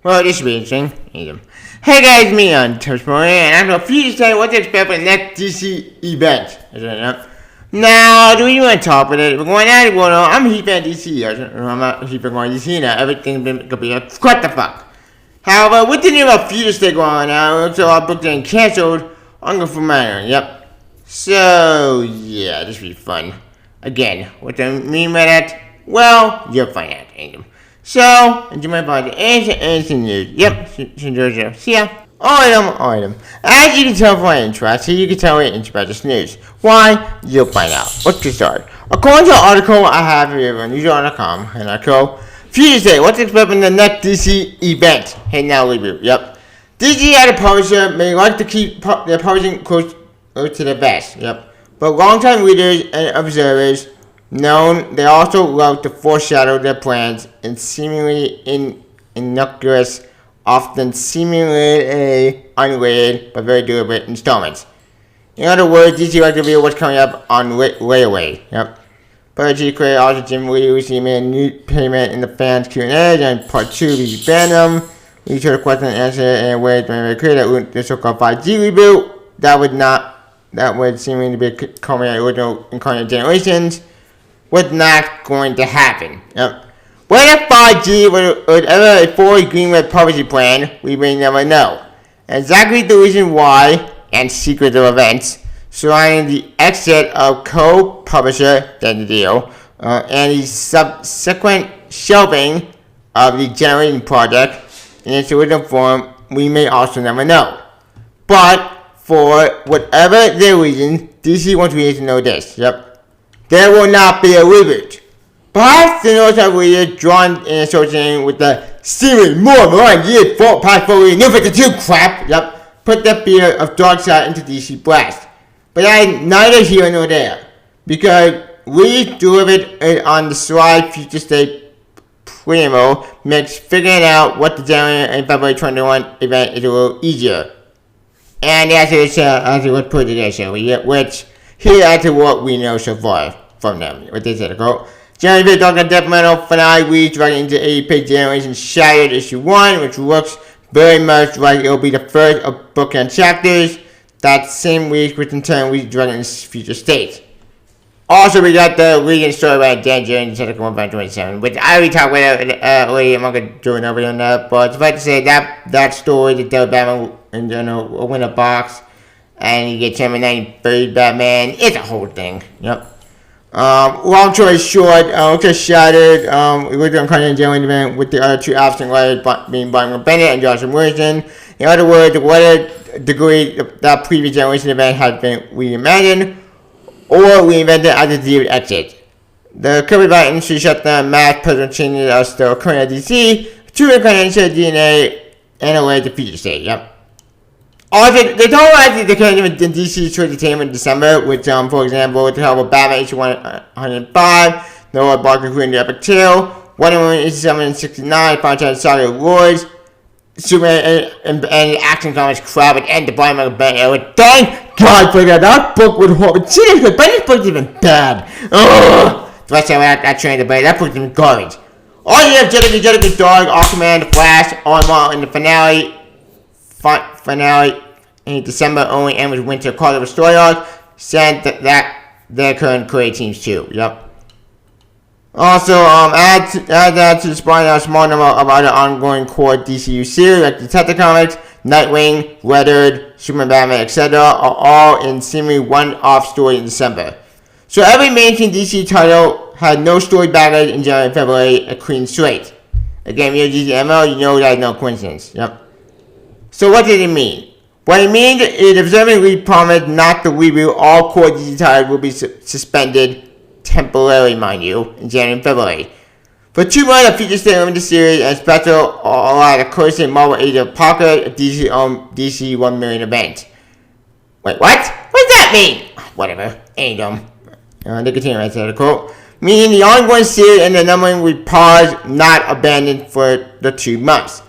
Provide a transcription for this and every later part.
Well, this should be interesting. Hey guys, me on Toastmore, and I'm going to tell you what to expect for the next DC event. Now, do we want to talk about it? We're going at it, I'm a huge fan of DC. I'm not a huge fan of DC now. Everything's going to be like, what the fuck? However, with the new Future State going on now, so our book getting canceled, I'm going for mine. Yep. So, yeah, this will be fun. Again, what do I mean by that? Well, you'll find out. So, enjoy my body. Anything news. Yep, Georgia. See ya. Item. As you can tell from my intro, you can tell me about this news. Why? You'll find out. Let's get started. According to an article I have here on newsround.com, and I quote, Future State, what's expected in the next DC event? Hey, now reboot. Yep. DC as a publisher may like to keep their publishing close to the vest. Yep. But longtime readers and observers they also love to foreshadow their plans in seemingly innocuous, often seemingly unrelated, but very deliberate installments. In other words, DC likes to reveal what's coming up on layaway. Yep. But G creator also Jim Lee recently made a new payment in the fans Q&A, and part 2 we banned them. We showed a question and answer in a way to make it clear that the so-called 5G reboot that would seemingly be coming at original incarnate generations was not going to happen. Yep. Whether 5G would ever a fully greenlit publishing plan, we may never know. Exactly the reason why, and secret of events, surrounding the exit of co-publisher Then the Deal, and the subsequent shelving of the Generating project in its original form, we may also never know. But, for whatever their reason, DC wants readers to know this. Yep. There will not be a reboot. Perhaps the Northside reader drawn in association with the seemingly more malign years past fully New 52 crap, yep, put the fear of Darkseid into DC blast. But that is neither here nor there, because we delivered it on the slide Future State Primo makes figuring out what the January and February 21 event is a little easier. And as it was put together, which here to what we know so far from them. What they said, quote, January 5th, Dark Death Metal finale reads right into 80-page Generation Shattered issue 1, which looks very much like it'll be the first of bookend chapters that same week, which in turn reads right into Future State. Also, we got the Legion story by Danger in Technical 127, which I already talked about earlier. I'm not going to do an overview on that, but suffice to say that story, the Devil Batman, and will win a box, and you get Chairman 93 Batman. It's a whole thing. Yep. Long story short, just Shattered. We looked on Carnage General event with the other two absent writers being Brian Bennett and Joshua Morrison. In other words, to what degree that previous generation event has been reimagined or reinvented as a delivered exit. The cover by industry shutdown, mass personal changes are still occurring at DC, true incarnation of DNA, and a way to Future State. Yep. Also, they told us the kind of DC Choice Entertainment in December, which, for example, with the help of Batman issue 105, Noah Barker creating the Epic Tale, Wonder Woman issue 769, Franchise Saga Awards, Superman and Action Comics crowd would end the Brian Michael Bennett. Would thank God for that. That book would hold. But seriously, Bennett's book's even bad. Ugh. The rest of that trained the Bennett. That book's even garbage. All you have Jessica Dog, Aquaman, The Flash, all in the finale in December only and with Winter Carter of Story Arc, said that their current creative teams too. Yep. Also, add that to the a small number of other ongoing core DCU series like Detective Comics, Nightwing, Weathered, Superman, Batman, etc. are all in seemingly one-off story in December. So every mainstream DC title had no story baggage in January and February, a clean slate. Again, if you're DCML, you know that's no coincidence. Yep. So what did it mean? What it means is observantly promised not to reboot all core DC titles will be suspended temporarily, mind you, in January and February. For 2 months, a Future State Limited Series and special allowed a Curse Marvel Age of Apocalypse, a DC 1 million event. Wait, what? What does that mean? Whatever. Ain't dumb. They continue right there, quote. Meaning the ongoing series and the numbering will pause, not abandoned for the 2 months.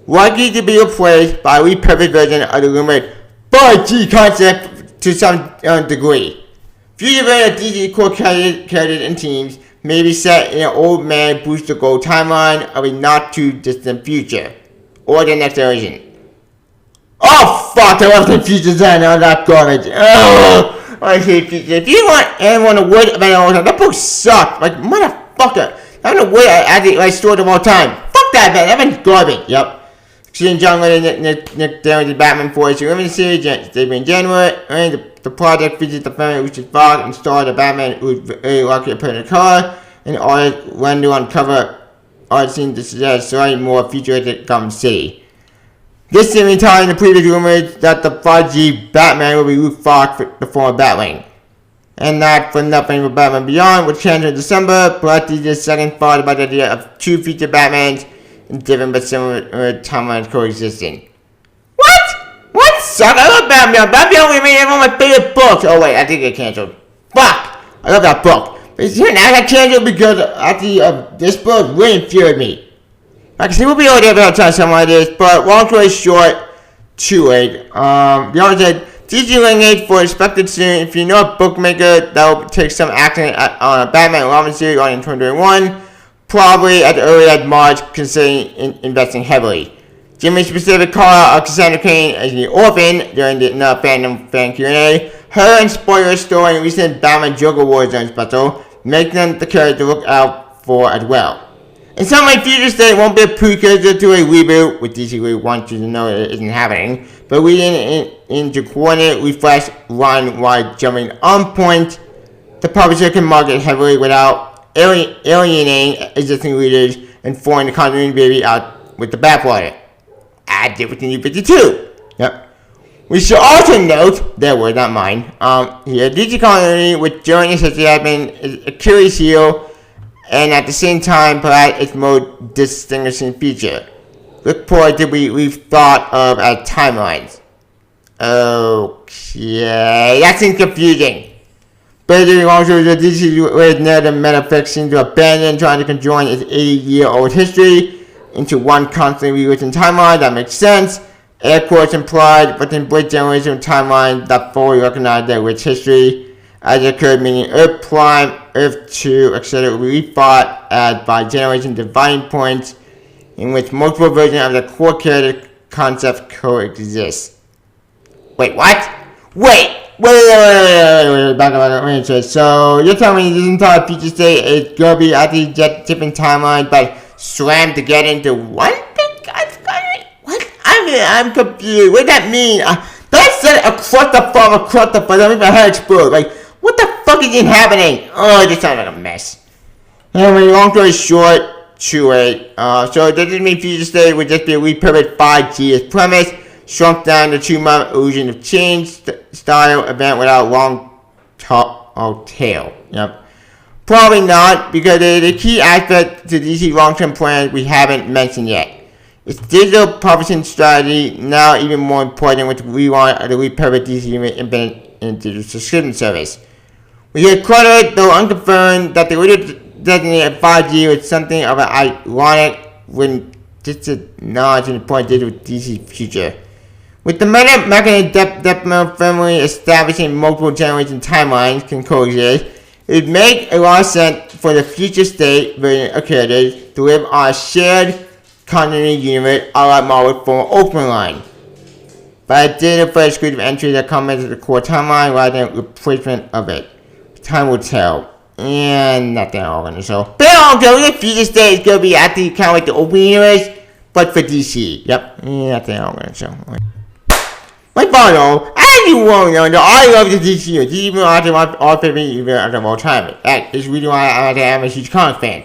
Likely to be replaced by a repurposed version of the rumored 5G concept to some degree. Future version of DC core characters and teams may be set in an old man Booster Gold timeline of a not too distant future. or the next version. Oh fuck, I love the future design on that garbage. Oh, I hate future. If you want anyone to word about it all the time, that book sucked. Like, motherfucker. I don't know where I actually stored them all the time. Fuck that, man. That one's garbage. Yep. Seeing John Lennon, Nick Down with the Batman Force limited series, debuted in January. The project features the family Richard Fox and starred the Batman who's very lucky to put in a car, and artist Randall uncover art scene to suggest slightly more futuristic Gotham City. This seemingly ties in the previous rumors that the 5G Batman will be Luke Fox, the former Batwing. And not for nothing for Batman Beyond, which came in December, but this is the second thought about the idea of two future Batmans in different but similar timelines coexisting. What suck? I love Batman Beyond. Batman Beyond remains one of my favorite books. Oh wait, I think it canceled. Fuck! I love that book. But it's here now got canceled because actually this book really infuriated me. I can see we'll be able to ever try something like this, but long story short, too late. Beyond said, DC Lineage for expected soon. If you know a bookmaker that will take some action on a Batman and Robin series on in 2021, probably at the early as March, considering investing heavily. Jimmy specific call out of Cassandra Cain as the orphan during the fandom fan Q&A. Her and spoiler story in recent Batman Joker Warzone special make them the character to look out for as well. In some way, Future State won't be a precursor to a reboot, which DC really wants you to know it isn't happening, but leading into coordinate refresh run while jumping on point. The publisher can market heavily without alienating existing readers and throwing the continuity baby out with the bathwater. I did with the New 52. Yep. We should also note, their word, not mine, here, DC continuity with during its history has been is Achilles heel, and at the same time, perhaps its most distinguishing feature. Look forward to we've thought of as timelines. Okay, that seems confusing. Basically, also the DC narrative metafiction seems to abandon trying to conjoin its 80-year-old history into one constantly rewritten timeline. That makes sense. Air quotes implied, but embrace generational timelines that fully recognize their rich history. As it occurred, meaning Earth Prime, Earth 2, etc. will be rethought as by generation dividing points in which multiple versions of the core character concept coexist. Wait, what? Wait, back up. So you're telling me this entire future state is gonna be at these different timelines, but slammed together into one big guy? What? I'm confused. What does that mean? That said across the farm, that made my head explode. Like, what the fuck is happening? Oh, this sounds like a mess. Anyway, long story short, too late. So does this mean Future State would just be a repurposed 5G as premise, shrunk down to 2-month illusion of change style event without long tail? Yep. Probably not, because the key aspect to DC long-term plans we haven't mentioned yet. Its digital publishing strategy, now even more important with the relaunch of the repurposed DC into subscription service. We hear credited, though unconfirmed, that the original designated 5G was something of an ironic when just a nod to the point digital DC future. With the meta mechanism depth firmly establishing multiple generation timelines can coexist, it would make a lot of sense for the future state version of characters to live on a shared continuity universe a la Marvel's former Ultimate line. But I did it for exclusive entries that comment to the core timeline rather than replacement of it. Time will tell. And nothing else on the show. But also, the future state is going to be at the kind of like the open universe, but for DC. Yep. Nothing else on the show. My final, as you won't know, I love the DC universe. DC universe is my favorite universe of all time. That is really why I'm a huge comic fan.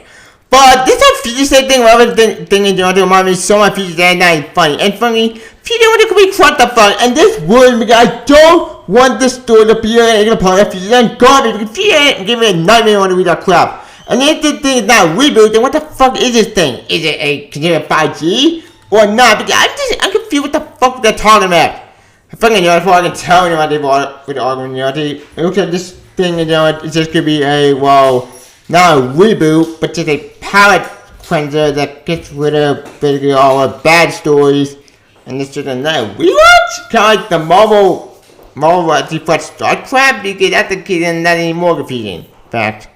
But this whole future state thing, whatever thing in general, reminds me so much future state, that ain't funny. And funny, future would could be what the fuck. And this would, because I don't want this story to be a part of future state garbage. Because future ain't giving me a nightmare when I read that crap. And if this thing is not a reboot, then what the fuck is this thing? Is it a considered 5G or not? Because I'm confused what the fuck they're talking about. I fucking know, that's all I can tell you about the argument. It looks like this thing, it's just gonna be a, well, not a reboot, but just a palette cleanser that gets rid of basically all the bad stories, and it's just another rewatch? Kind of like the Marvel Deflect Star Trek, because that's the key, and not any more confusing. In fact,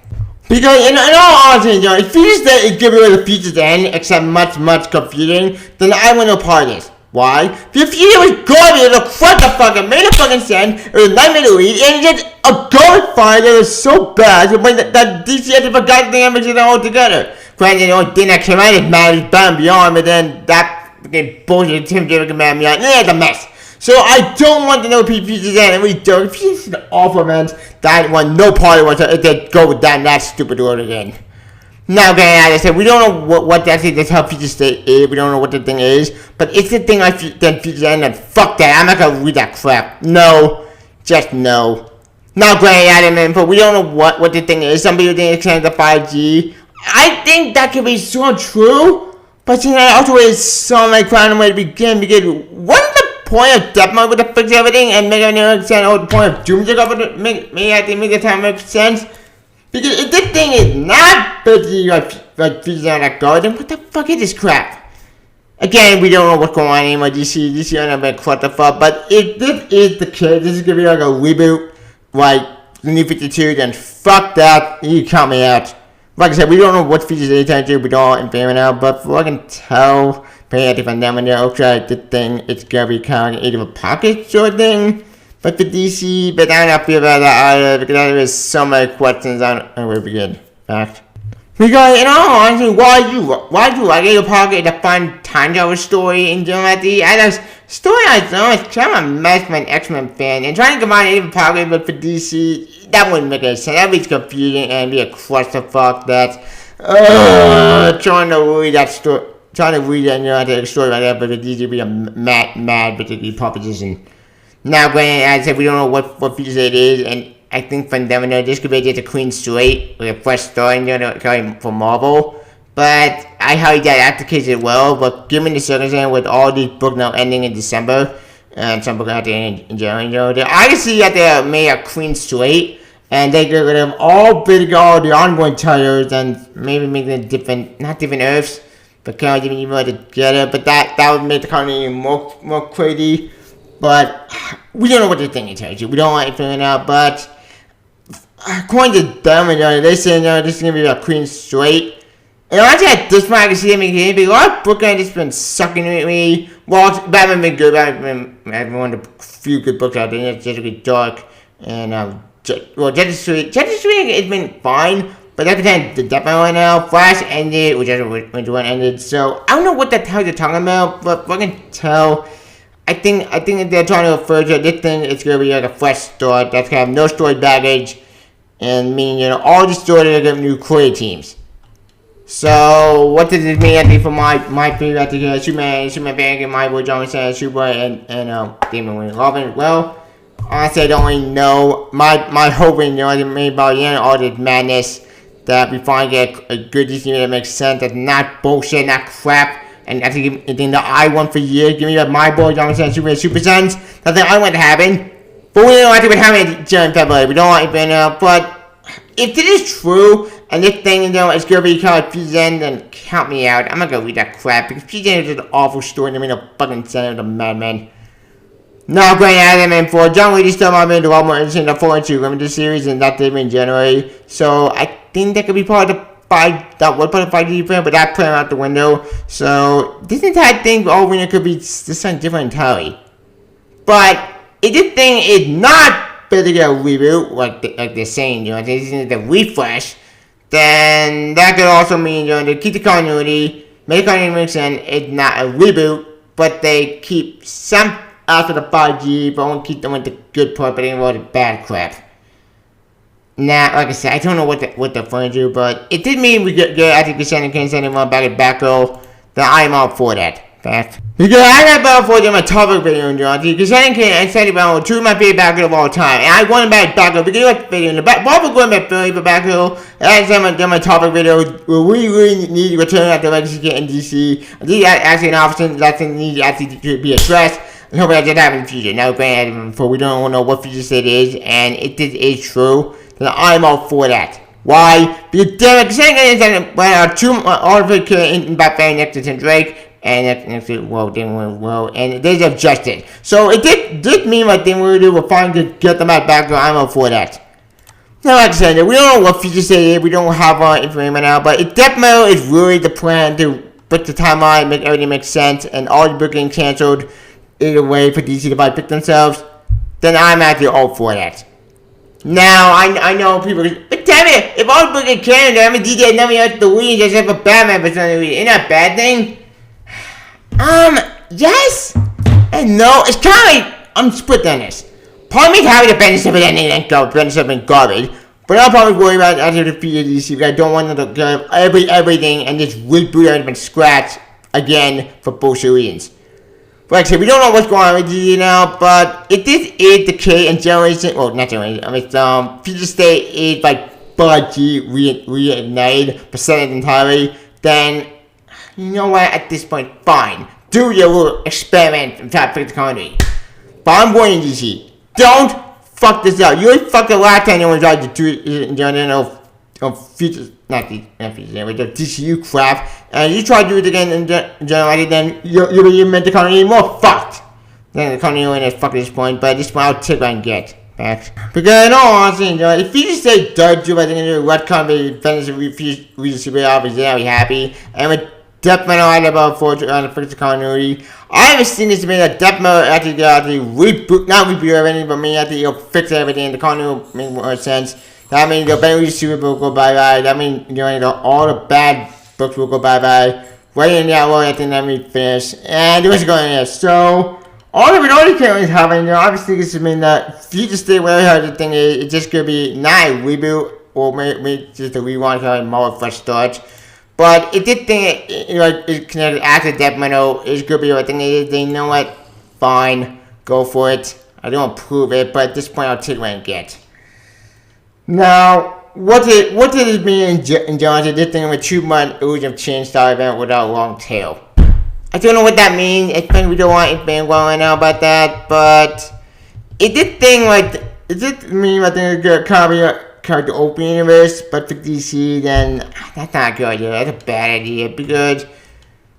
Because in all honesty, if Future State is giving away the Future's End, except much confusing, then I want no part of this. Why? Because Future was garbage, it was what the fuck, it made a fucking sense, it was Nightmare to read, and it's just a garbage fight that was so bad, that DC had to forget the images altogether. Granted, the only thing that came out is Maddie's Bound Beyond, but then that fucking bullshit Tim David Command Beyond, it's a mess. So I don't want to know Future's End, and we don't. Future's an awful event that I want no part of it to go with that stupid order again. Now, again, as I said, we don't know what actually that's how Future State is. We don't know what the thing is, but it's the thing then Future's End, and fuck that. I'm not gonna read that crap. No, just no. Now, granted, info, we don't know what the thing is. Some people think it's kind of the 5G. I think that could be so true, but you know, also it's so like random way to begin because what is the point of Death Mode with to fix everything and make everything make sense, or the point of Doomsday to make the time make sense? Because if this thing is not busy like Future's End that go, then what the fuck is this crap? Again, we don't know what's going on anymore. DC are not been what the fuck, but if this is the case, this is gonna be like a reboot, like the New 52, then fuck that. You count me out. Like I said, we don't know what features they tend to do, we don't in favor now, but for what I can tell, paying different them and okay, the thing, it's gonna be kind of either a pocket sort of thing. But for DC, but I don't feel about that either, because there is so many questions on where to begin. Fact. Because, in all honesty, why do I get a pocket to find time travel story in general at the story I know is kind of a mess for an X-Men fan, and trying to combine even pocket but for DC, that wouldn't make any sense. That would be confusing and be a clusterfuck that, trying to read that story, the story like that, but the DC would be a mad particularly proposition. Now, granted, as I said, we don't know what features it is, and I think from them, this could be just a clean slate with a fresh story for Marvel. But I highly doubt that's the case as well. But given the circumstance with all these books now ending in December, and some books out there in January, I can see that they made a clean slate, and they get rid of all the ongoing titles, and maybe make them not different Earths, but kind of even more together. But that would make the continuity more crazy. But we don't know what the thing is tells you. We don't want to figure it out. But according to them, they say this is gonna be a clean slate. And honestly, at this point, I can see them making anything. A lot of books have just been sucking at me. Well, Batman been good. Batman had one of the few good books out there. It's just really dark. And Justice League has been fine. But that's the time the Death Mode right now. Flash ended, which is when the one ended. So I don't know what the hell they're talking about, but I can tell. I think they're trying to refer to this thing. It's gonna be like a fresh start. That's gonna have no story baggage, and meaning all the stories are gonna have new creative teams. So what does this mean? I think for my favorite, I think Superman Bang, my boy John Cena, Superboy, and Damon Wayne Robin. Well, honestly, I don't really know. My hoping, maybe by the end of all this madness, that we finally get a good DC that makes sense. That's not bullshit, not crap. And I think that I want for years. Give me my boy, John Cena, Super Sons. That's what I want to happen. But we don't want to happen in February. We don't want it now. But if this is true, and this thing, is going to be called Future's End, then count me out. I'm not going to read that crap. Because Future's End is an awful story. I mean, a fucking sense of the madman. Now, granted, as I mentioned before, John Lee still might be a lot more interesting than 4 and 2 limited series, and that did in January. So I think that could be part of the that would put a 5D plan, but that plan out the window. So this entire thing, all winner could be just something different entirely. But if this thing is not basically a reboot, like they're saying, this is the refresh, then that could also mean they keep the continuity, make continuity make sense. It's not a reboot, but they keep some after the 5G, but won't keep them with the good part, but they don't the bad crap. Now, like I said, I don't know what they're going to do, but it did mean we get I think Shannon can't send him back at Batgirl. Then I'm all for that. Fact. Because I got Batgirl for them a topic video, because Shannon King and Sandy Brown were two of my favorite Batgirl of all time, and I wanted back Batgirl because you like the video. And the Bob going back Philly for Batgirl, and that's my topic video. We really need to return after Legacy Kit in DC. These are actually an option that needs to be addressed. And hopefully that did happen in the future. Now, granted, for we don't know what future state it is, and if this is true, then I'm all for that. Why? Because Derek Shannon is two artificial in Batman next to Tim Drake, and next to and they have justice. So it did mean like they will do. We're fine to get them back. I'm all for that. Now, like I said, we don't know what feature state is. We don't have information right now, but if Death Metal is really the plan to book the timeline, make everything make sense, and all the booking canceled in a way for DC to pick themselves, then I'm actually all for that. Now, I know people, but damn it, if all the booking canceled, I mean, DJ never had the lead, just have a Batman for some reason. Isn't that a bad thing? Yes and no. It's kind of like, I'm split on this. Part of me is happy to Bendis have ending and go, Bendis have been garbage. But I'm probably worried about after the defeat of DC because I don't want them to give everything and just reboot everything from scratch again for bullshit reasons. But like I said, we don't know what's going on with DC now, but if this is the case and Generation, well, not Generation, I mean, Future State is like Budgie reignited, percentage entirely, then, you know what, at this point, fine. Do your little experiment and try to fix the continuity. But I'm warning DC, don't fuck this up. You already fucked the last time anyone tried to do it in future, not the DCU crap, and you try to do it again in general, then you'll be meant to continuity more fucked. Then the continuity is fucked at this point, but at this point I'll take what I can get back. Because in all honesty, if you just say does do what they're gonna do, what kind of Venice refuse to be obviously I'll be happy. And with Death Metal I never afford to fix the continuity. I haven't seen this to me that Death Metal actually reboot, not reboot everything, but maybe actually fix everything. The continuity will make more sense. That means the Benry Super will go bye-bye. That means all the bad books will go bye-bye. Right in the outlaw, I think that means finish. And it was going there. So, all the Minori characters happening, obviously this would mean that Future State, whatever the thing is, it's just going to be not a reboot, or maybe just a rewind, kind of more fresh start. But if this thing is connected after Death Metal, it's going to be what thing is. They know what? Fine. Go for it. I don't approve it, but at this point, I'll take what I get. Now, what did it mean in Johnson? This thing of a 2-month illusion of change style event without a long tail. I don't know what that means. It's been we don't want it being well right now about that, but it did thing like it did mean I think it's kind of the open universe, but for DC then that's not a good idea. That's a bad idea because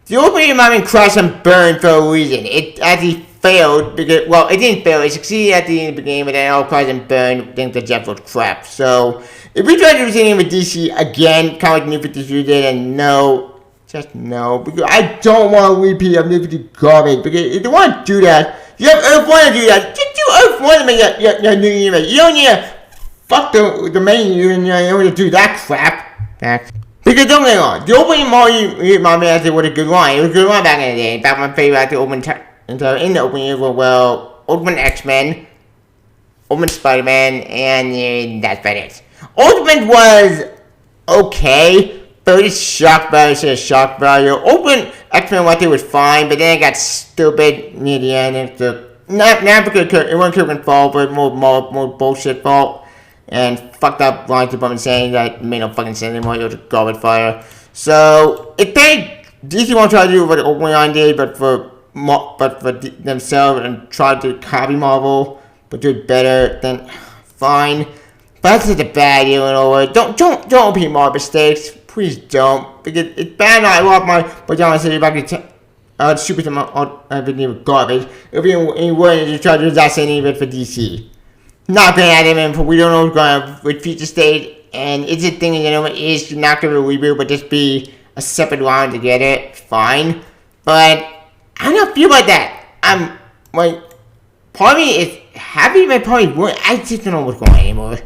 the open universe might crash and burn for a reason. It actually failed because, well, it didn't fail. It succeeded at the end of the game, but then all crashed and burned. I think the Jeff was crap. So if we try to do the same with DC again, kind of like New 52 did, and no, just no, because I don't want to repeat of New 52 garbage. Because if you want to do that, you have Earth 1 to do that. Just do Earth 1 to make your new universe. You don't need to fuck the main universe to do that crap. Because don't get me wrong, the opening Mario actually was a good line. It was a good line back in the day. Back my favorite at the open in the opening year were, well, Ultimate X-Men, Ultimate Spider-Man, and that's about it. Ultimate was okay, but it's shock value instead of shock value. Ultimate X-Men what they was fine, but then it got stupid near the end. Not because it wasn't Kirkman's fault, but more bullshit fault. And fucked up line department saying that made no fucking sense anymore. It was a garbage fire. So if DC won't try to do what the opening line did, but for themselves and try to copy Marvel, but do it better, then fine. But that's just a bad deal and all. Don't repeat Marvel mistakes. Please don't. Because it's bad. I love my pajamas city back to super video garbage. If you ain't willing to try to do that same even for DC. Not gonna add him in, but we don't know what's going on with Future State, and it's a thing is not gonna be a reboot, but just be a separate round to get it. Fine, but I don't feel like that. I'm like, part of me is happy, but part of me, I just don't know what's going on anymore.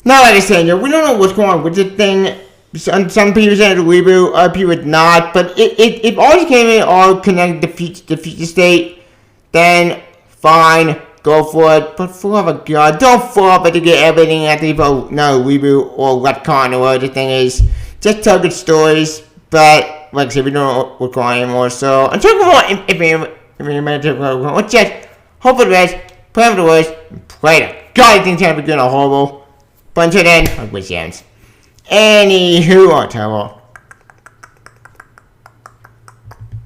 Not like I said, we don't know what's going on with this thing. Some people said it's a reboot, other people not, but if all you came in all connected to Future State, then fine. Go for it, but for love of God, don't fall for it to get everything at the reboot or retcon or whatever the thing is. Just tell good stories, but like I said, we don't know what's going on anymore. So until more, if you're just hope for the best, plan for the worst, pray to God you think it's gonna be good or horrible. But until then, I wish you ends. Anywho, on terrible.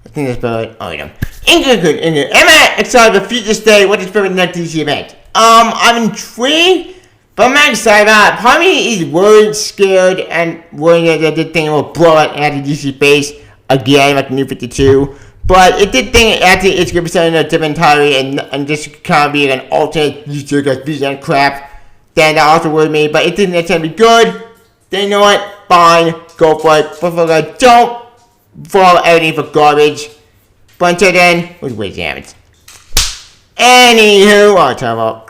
I think that's about it. Oh, you know. Good. Am I excited for Future State? What is the next DC event? I'm intrigued, but I'm not excited about it. Part of me is worried, scared, and worried that the thing will blow it at the DC base again, like the New 52. But if this thing actually it's gonna be something that's different entirely and just kind of be an alternate DC vision crap, then that also would me, but it didn't necessarily be good. Then you know what? Fine, go for it. But don't throw everything for garbage. But until then, it was way damage. Anywho, I'll talk about.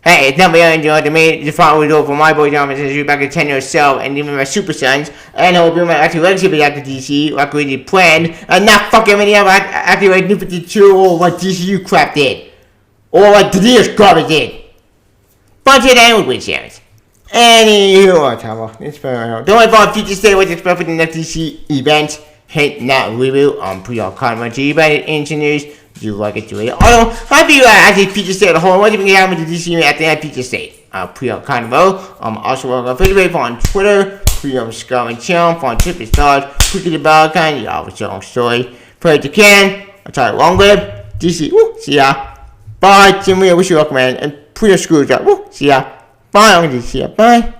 Hey, it's never enjoyed to me. Just follow the for my boy John since back in 10 or so, and even my Super Sons. And I will be my actual legacy back to DC, like we did planned, and not fucking any other actually like New 52 or what DCU crap did. Or what the Diaz garbage did. But until then, it was way damage. Anywho, I'll talk about. It's very well. Don't worry about future state what's expected for the next DC event. Hit that review on pre-all content to event engineers. Do you like it, do it? Although, how do you actually feature state the whole? What do you think happened to DC at the end feature state? Pre-all content. Also, welcome to Facebook on Twitter. Pre-all Scum and Channel on Triple Stars. Quick the bell kind. You always your own story. Pray it you can. I'll try it long live. DC. Woo, see ya. Bye. Jimmy, I wish you luck, man. And pre-all screws up. Woo, see ya. Bye. I'm going to see ya. Bye.